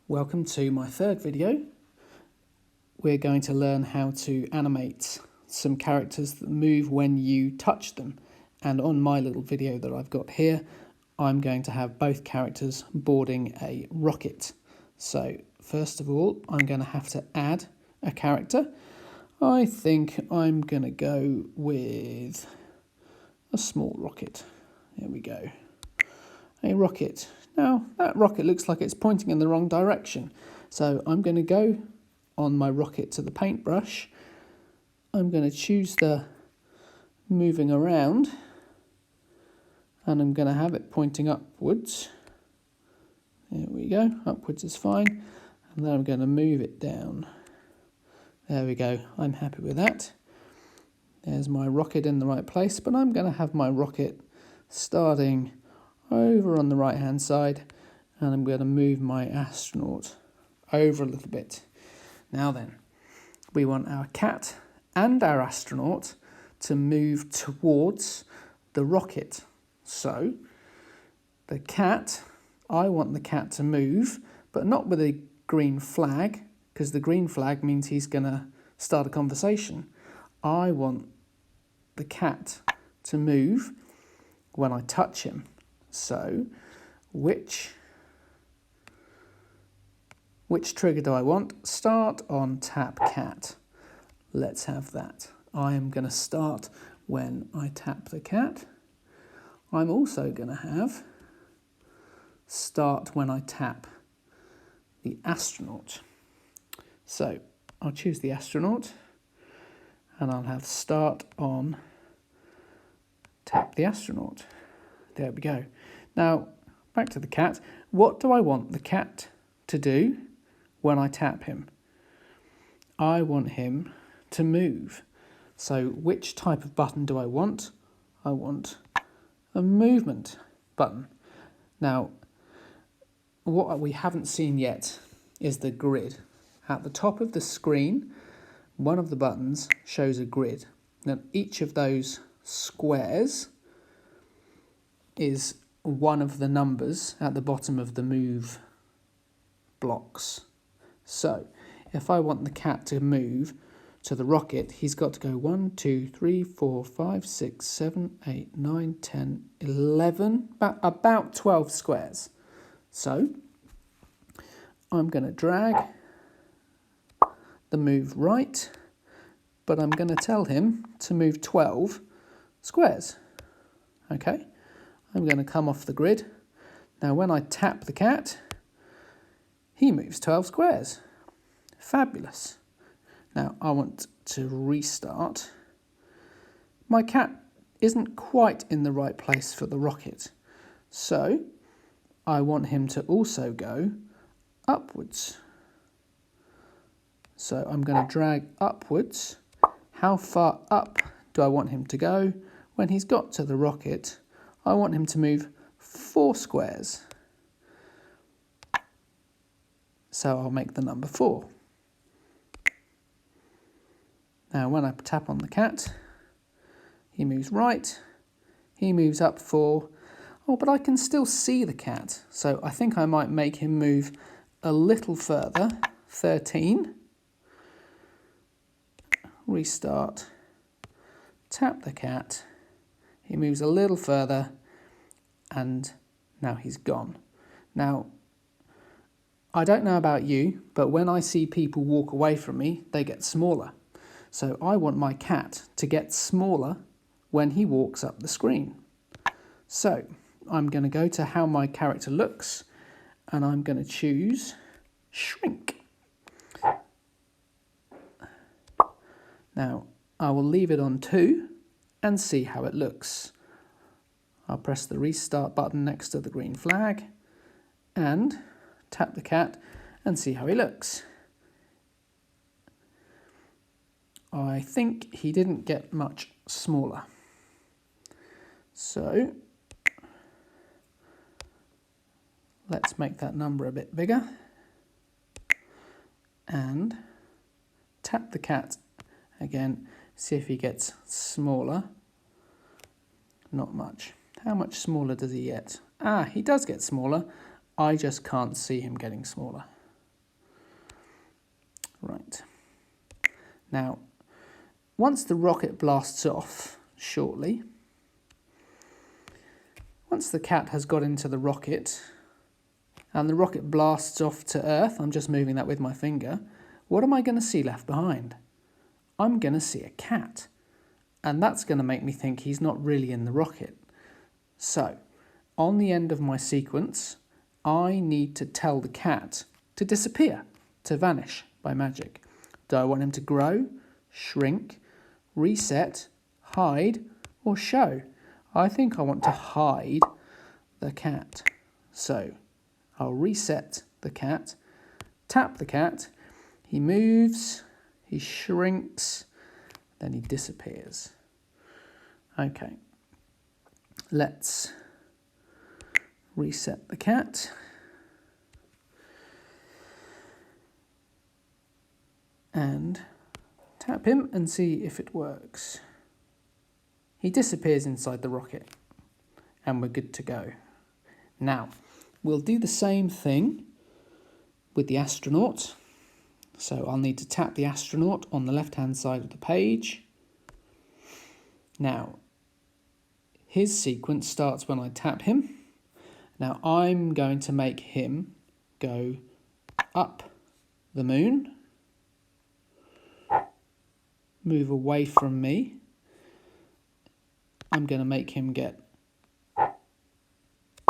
Welcome to my third video. We're going to learn how to animate some characters that move when you touch them. And on my little video that I've got here, I'm going to have both characters boarding a rocket. So first of all, I'm going to have to add a character. I think I'm going to go with a small rocket. There we go. A rocket. Now, that rocket looks like it's pointing in the wrong direction. So I'm going to go on my rocket to the paintbrush. I'm going to choose the moving around. And I'm going to have it pointing upwards. There we go. Upwards is fine. And then I'm going to move it down. There we go. I'm happy with that. There's my rocket in the right place. But I'm going to have my rocket starting over on the right hand side, and I'm going to move my astronaut over a little bit. Now then, we want our cat and our astronaut to move towards the rocket. So the cat, I want the cat to move, but not with a green flag, because the green flag means he's going to start a conversation. I want the cat to move when I touch him. So, which trigger do I want? Start on tap cat. Let's have that. I am going to start when I tap the cat. I'm also going to have start when I tap the astronaut. So, I'll choose the astronaut and I'll have start on tap the astronaut. There we go. Now, back to the cat. What do I want the cat to do when I tap him? I want him to move. So which type of button do I want? I want a movement button. Now, what we haven't seen yet is the grid. At the top of the screen, one of the buttons shows a grid. Now, each of those squares is one of the numbers at the bottom of the move blocks. So if I want the cat to move to the rocket, he's got to go 1, 2, 3, 4, 5, 6, 7, 8, 9, 10, 11, about 12 squares. So I'm going to drag the move right, but I'm going to tell him to move 12 squares. Okay? I'm going to come off the grid. Now when I tap the cat, he moves 12 squares. Fabulous. Now I want to restart. My cat isn't quite in the right place for the rocket. So I want him to also go upwards. So I'm going to drag upwards. How far up do I want him to go? When he's got to the rocket, I want him to move 4 squares. So I'll make the number 4. Now when I tap on the cat, he moves right, he moves up 4. Oh, but I can still see the cat. So I think I might make him move a little further, 13. Restart, tap the cat. He moves a little further, and now he's gone. Now, I don't know about you, but when I see people walk away from me, they get smaller. So I want my cat to get smaller when he walks up the screen. So I'm going to go to how my character looks, and I'm going to choose shrink. Now, I will leave it on 2. And see how it looks. I'll press the restart button next to the green flag and tap the cat and see how he looks. I think he didn't get much smaller. So let's make that number a bit bigger and tap the cat again. See if he gets smaller. Not much. How much smaller does he get? He does get smaller. I just can't see him getting smaller. Right. Now, once the rocket blasts off shortly, once the cat has got into the rocket and the rocket blasts off to Earth, I'm just moving that with my finger, what am I going to see left behind? I'm going to see a cat. And that's going to make me think he's not really in the rocket. So, on the end of my sequence, I need to tell the cat to disappear, to vanish by magic. Do I want him to grow, shrink, reset, hide, or show? I think I want to hide the cat. So, I'll reset the cat, tap the cat, he moves, he shrinks, then he disappears. Okay, let's reset the cat. And tap him and see if it works. He disappears inside the rocket and we're good to go. Now, we'll do the same thing with the astronaut. So I'll need to tap the astronaut on the left-hand side of the page. Now, his sequence starts when I tap him. Now I'm going to make him go up the moon, move away from me. I'm going to make him get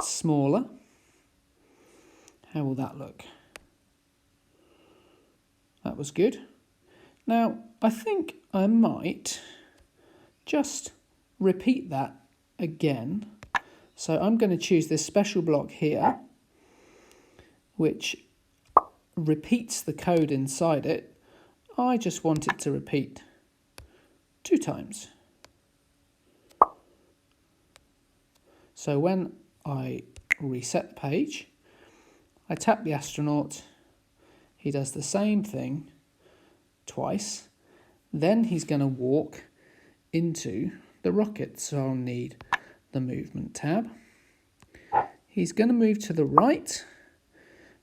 smaller. How will that look? That was good. Now, I think I might just repeat that again. So I'm going to choose this special block here, which repeats the code inside it. I just want it to repeat 2 times. So when I reset the page, I tap the astronaut, he does the same thing twice, then he's going to walk into the rocket, so I'll need the movement tab. He's going to move to the right,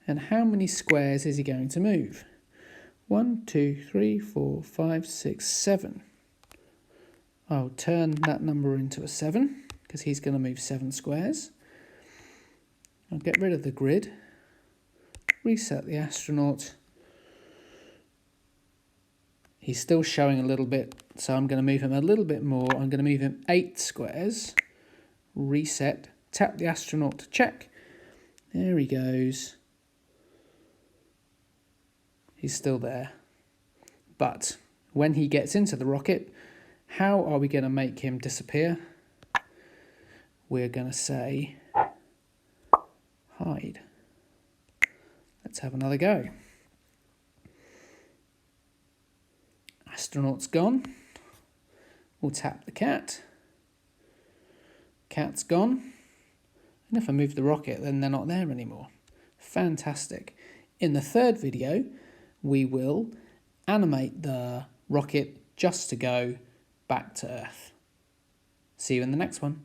and how many squares is he going to move? 1, 2, 3, 4, 5, 6, 7. I'll turn that number into a 7 because he's going to move 7 squares. I'll get rid of the grid, reset the astronaut. He's still showing a little bit, so I'm going to move him a little bit more. I'm going to move him 8 squares, reset, tap the astronaut to check. There he goes. He's still there. But when he gets into the rocket, how are we going to make him disappear? We're going to say hide. Let's have another go. Astronaut's gone. We'll tap the cat. Cat's gone. And if I move the rocket, then they're not there anymore. Fantastic. In the third video, we will animate the rocket just to go back to Earth. See you in the next one.